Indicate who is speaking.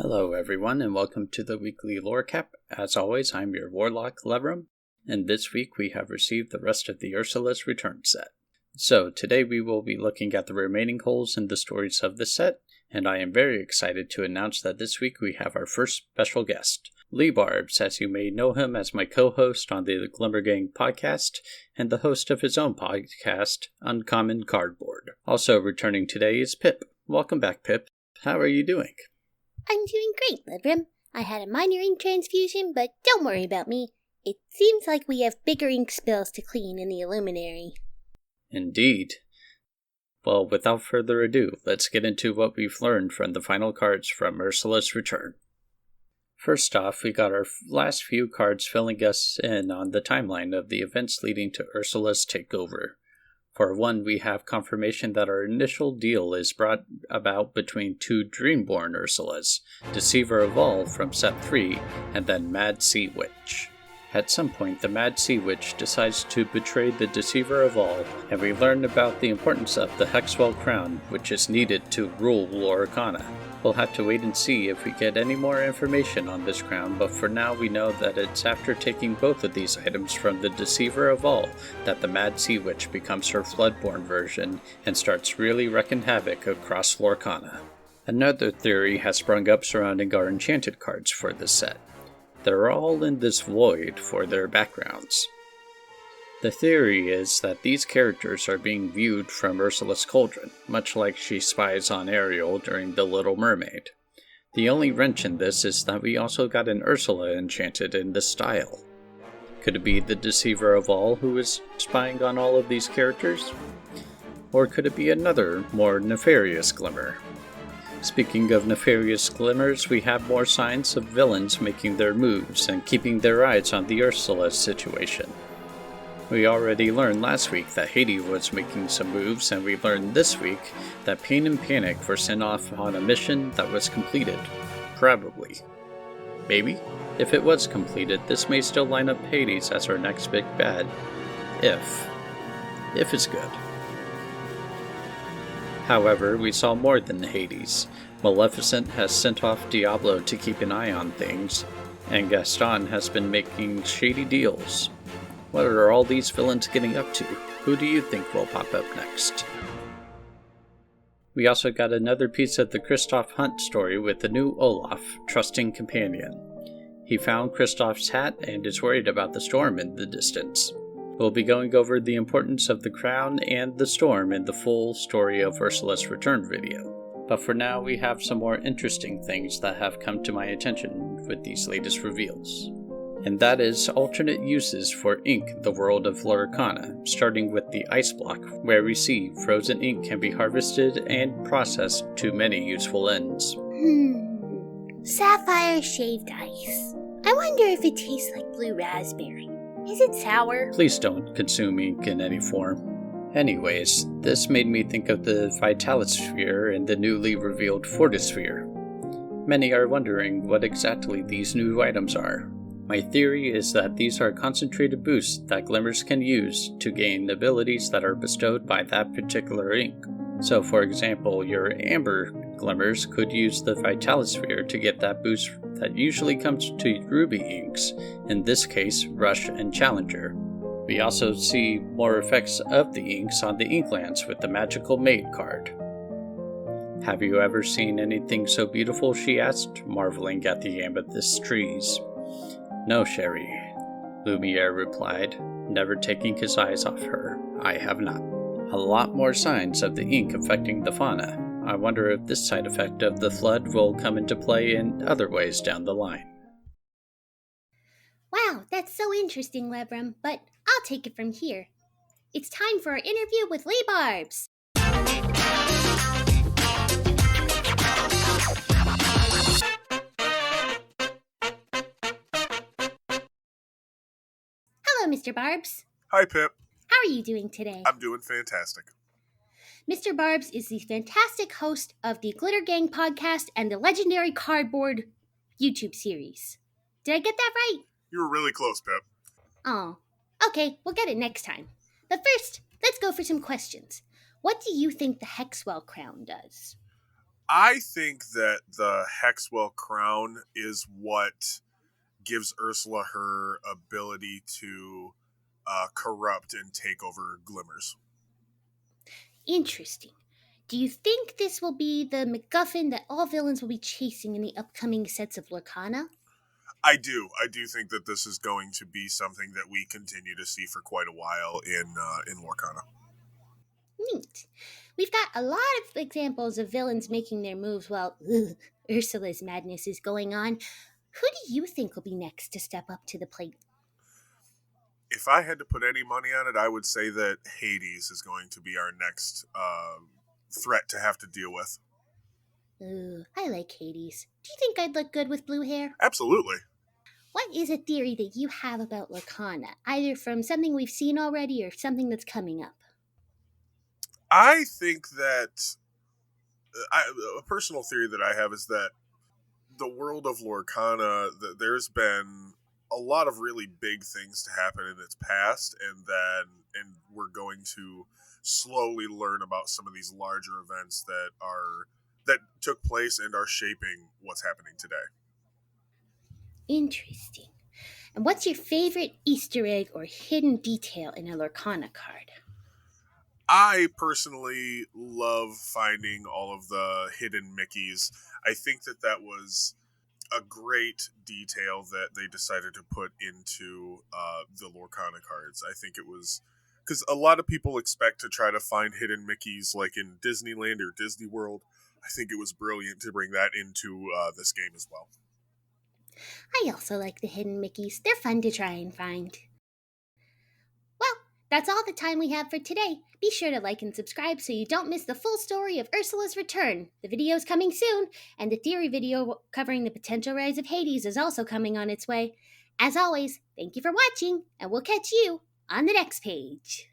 Speaker 1: Hello everyone, and welcome to the weekly lore cap. As always, I'm your warlock, Leebarbs, and this week we have received the rest of the Ursula's Return set. So today we will be looking at the remaining holes in the stories of the set, and I am very excited to announce that this week we have our first special guest, Leebarbs, as you may know him as my co-host on the Glimmer Gang podcast, and the host of his own podcast, Uncommon Cardboard. Also returning today is Pip. Welcome back, Pip. How are you doing?
Speaker 2: I'm doing great, Leebarbs. I had a minor ink transfusion, but don't worry about me. It seems like we have bigger ink spills to clean in the Illuminary.
Speaker 1: Indeed. Well, without further ado, let's get into what we've learned from the final cards from Ursula's Return. First off, we got our last few cards filling us in on the timeline of the events leading to Ursula's takeover. For one, we have confirmation that our initial deal is brought about between two Dreamborn Ursulas, Deceiver of All from Set 3, and then Mad Sea Witch. At some point, the Mad Sea Witch decides to betray the Deceiver of All, and we learn about the importance of the Hexwell Crown, which is needed to rule Lorcana. We'll have to wait and see if we get any more information on this crown, but for now we know that it's after taking both of these items from the Deceiver of All that the Mad Sea Witch becomes her Floodborn version and starts really wreaking havoc across Lorcana. Another theory has sprung up surrounding our enchanted cards for this set. They're all in this void for their backgrounds. The theory is that these characters are being viewed from Ursula's cauldron, much like she spies on Ariel during The Little Mermaid. The only wrench in this is that we also got an Ursula enchanted in this style. Could it be the Deceiver of All who is spying on all of these characters? Or could it be another, more nefarious Glimmer? Speaking of nefarious glimmers, we have more signs of villains making their moves and keeping their eyes on the Ursula situation. We already learned last week that Hades was making some moves, and we learned this week that Pain and Panic were sent off on a mission that was completed. Probably. Maybe? If it was completed, this may still line up Hades as our next big bad. If it's good. However, we saw more than Hades. Maleficent has sent off Diablo to keep an eye on things, and Gaston has been making shady deals. What are all these villains getting up to? Who do you think will pop up next? We also got another piece of the Kristoff hunt story with the new Olaf, trusting companion. He found Kristoff's hat and is worried about the storm in the distance. We'll be going over the importance of the crown and the storm in the full Story of Ursula's Return video. But for now, we have some more interesting things that have come to my attention with these latest reveals. And that is alternate uses for ink in the world of Lorcana, starting with the ice block, where we see frozen ink can be harvested and processed to many useful ends.
Speaker 2: Sapphire shaved ice. I wonder if it tastes like blue raspberry. Is it sour?
Speaker 1: Please don't consume ink in any form. Anyways, this made me think of the Vitalisphere and the newly revealed Fortisphere. Many are wondering what exactly these new items are. My theory is that these are concentrated boosts that Glimmers can use to gain abilities that are bestowed by that particular ink. So for example, your Amber Glimmers could use the Vitalisphere to get that boost that usually comes to Ruby inks, in this case Rush and Challenger. We also see more effects of the inks on the Inklands with the Magical Maid card. Have you ever seen anything so beautiful, she asked, marveling at the amethyst trees. No, Sherry, Lumiere replied, never taking his eyes off her. I have not. A lot more signs of the ink affecting the fauna. I wonder if this side effect of the flood will come into play in other ways down the line.
Speaker 2: Wow, that's so interesting, Leebarbs, but I'll take it from here. It's time for our interview with Leebarbs. Hello, Mr. Barbs.
Speaker 3: Hi, Pip.
Speaker 2: How are you doing today?
Speaker 3: I'm doing fantastic.
Speaker 2: Mr. Barbs is the fantastic host of the Glitter Gang podcast and the legendary Cardboard YouTube series. Did I get that right?
Speaker 3: You were really close, Pip.
Speaker 2: Oh, okay, we'll get it next time. But first, let's go for some questions. What do you think the Hexwell crown does?
Speaker 3: I think that the Hexwell crown is what gives Ursula her ability to corrupt and take over Glimmers.
Speaker 2: Interesting. Do you think this will be the MacGuffin that all villains will be chasing in the upcoming sets of Lorcana?
Speaker 3: I do. I do think that this is going to be something that we continue to see for quite a while in Lorcana.
Speaker 2: Neat. We've got a lot of examples of villains making their moves while Ursula's madness is going on. Who do you think will be next to step up to the plate?
Speaker 3: If I had to put any money on it, I would say that Hades is going to be our next threat to have to deal with.
Speaker 2: Ooh, I like Hades. Do you think I'd look good with blue hair?
Speaker 3: Absolutely.
Speaker 2: What is a theory that you have about Lorcana, either from something we've seen already or something that's coming up?
Speaker 3: I think that a personal theory that I have is that the world of Lorcana, there's been a lot of really big things to happen in its past, and we're going to slowly learn about some of these larger events that took place and are shaping what's happening today.
Speaker 2: Interesting. And what's your favorite Easter egg or hidden detail in a Lorcana card?
Speaker 3: I personally love finding all of the hidden Mickeys. I think that was a great detail that they decided to put into the Lorcana cards. I think it was because a lot of people expect to try to find hidden Mickeys like in Disneyland or Disney World. I think it was brilliant to bring that into this game as well.
Speaker 2: I also like the hidden Mickeys. They're fun to try and find. Well, that's all the time we have for today. Be sure to like and subscribe so you don't miss the full story of Ursula's return. The video's coming soon, and the theory video covering the potential rise of Hades is also coming on its way. As always, thank you for watching, and we'll catch you on the next page.